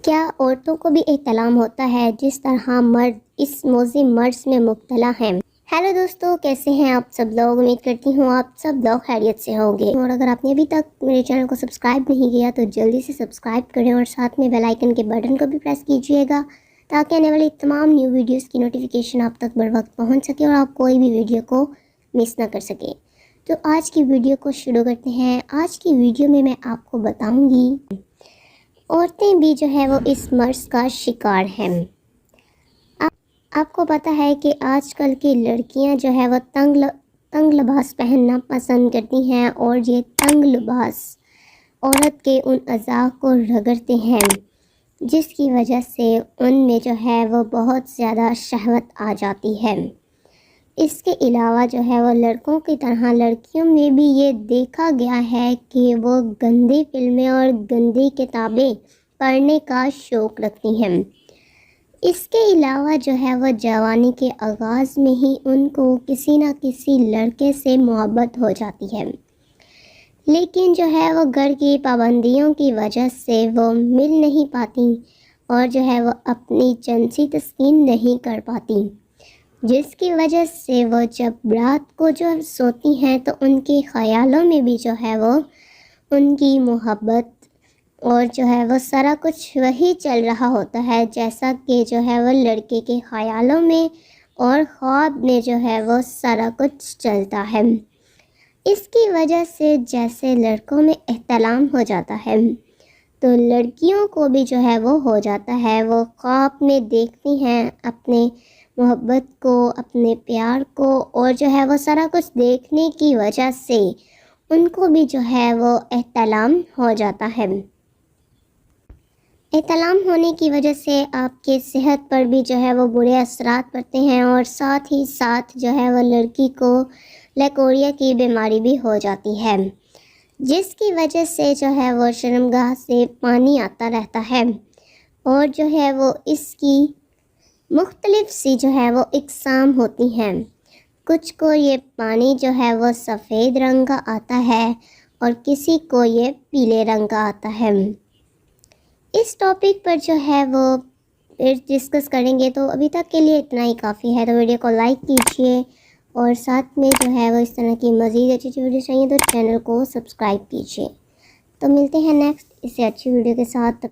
کیا عورتوں کو بھی احتلام ہوتا ہے جس طرح مرد اس موذی مرض میں مبتلا ہیں؟ ہیلو دوستو، کیسے ہیں آپ سب لوگ؟ امید کرتی ہوں آپ سب لوگ خیریت سے ہوں گے، اور اگر آپ نے ابھی تک میرے چینل کو سبسکرائب نہیں کیا تو جلدی سے سبسکرائب کریں اور ساتھ میں بیل آئیکن کے بٹن کو بھی پریس کیجئے گا تاکہ آنے والی تمام نیو ویڈیوز کی نوٹیفیکیشن آپ تک بر وقت پہنچ سکے اور آپ کوئی بھی ویڈیو کو مس نہ کر سکے۔ تو آج کی ویڈیو کو شروع کرتے ہیں۔ آج کی ویڈیو میں آپ کو بتاؤں گی عورتیں بھی جو ہے وہ اس مرض کا شکار ہیں۔ آپ کو پتہ ہے کہ آج کل کی لڑکیاں جو ہے وہ تنگ لباس پہننا پسند کرتی ہیں، اور یہ تنگ لباس عورت کے ان اعضاء کو رگڑتے ہیں جس کی وجہ سے ان میں جو ہے وہ بہت زیادہ شہوت آ جاتی ہے۔ اس کے علاوہ جو ہے وہ لڑکوں کی طرح لڑکیوں میں بھی یہ دیکھا گیا ہے کہ وہ گندی فلمیں اور گندی کتابیں پڑھنے کا شوق رکھتی ہیں۔ اس کے علاوہ جو ہے وہ جوانی کے آغاز میں ہی ان کو کسی نہ کسی لڑکے سے محبت ہو جاتی ہے، لیکن جو ہے وہ گھر کی پابندیوں کی وجہ سے وہ مل نہیں پاتی اور جو ہے وہ اپنی جنسی تسکین نہیں کر پاتی، جس کی وجہ سے وہ جب رات کو جو سوتی ہیں تو ان کے خیالوں میں بھی جو ہے وہ ان کی محبت اور جو ہے وہ سارا کچھ وہی چل رہا ہوتا ہے جیسا کہ جو ہے وہ لڑکے کے خیالوں میں اور خواب میں جو ہے وہ سارا کچھ چلتا ہے۔ اس کی وجہ سے جیسے لڑکوں میں احتلام ہو جاتا ہے تو لڑکیوں کو بھی جو ہے وہ ہو جاتا ہے۔ وہ خواب میں دیکھتی ہیں اپنے محبت کو، اپنے پیار کو، اور جو ہے وہ سارا کچھ دیکھنے کی وجہ سے ان کو بھی جو ہے وہ احتلام ہو جاتا ہے۔ احتلام ہونے کی وجہ سے آپ کے صحت پر بھی جو ہے وہ برے اثرات پڑتے ہیں، اور ساتھ ہی ساتھ جو ہے وہ لڑکی کو لیکوریا کی بیماری بھی ہو جاتی ہے، جس کی وجہ سے جو ہے وہ شرمگاہ سے پانی آتا رہتا ہے، اور جو ہے وہ اس کی مختلف سی جو ہے وہ اقسام ہوتی ہیں۔ کچھ کو یہ پانی جو ہے وہ سفید رنگ کا آتا ہے اور کسی کو یہ پیلے رنگ کا آتا ہے۔ اس ٹاپک پر جو ہے وہ پھر ڈسکس کریں گے، تو ابھی تک کے لیے اتنا ہی کافی ہے۔ تو ویڈیو کو لائک کیجئے اور ساتھ میں جو ہے وہ اس طرح کی مزید اچھی ویڈیو چاہیے تو چینل کو سبسکرائب کیجئے۔ تو ملتے ہیں نیکسٹ اس سے اچھی ویڈیو کے ساتھ۔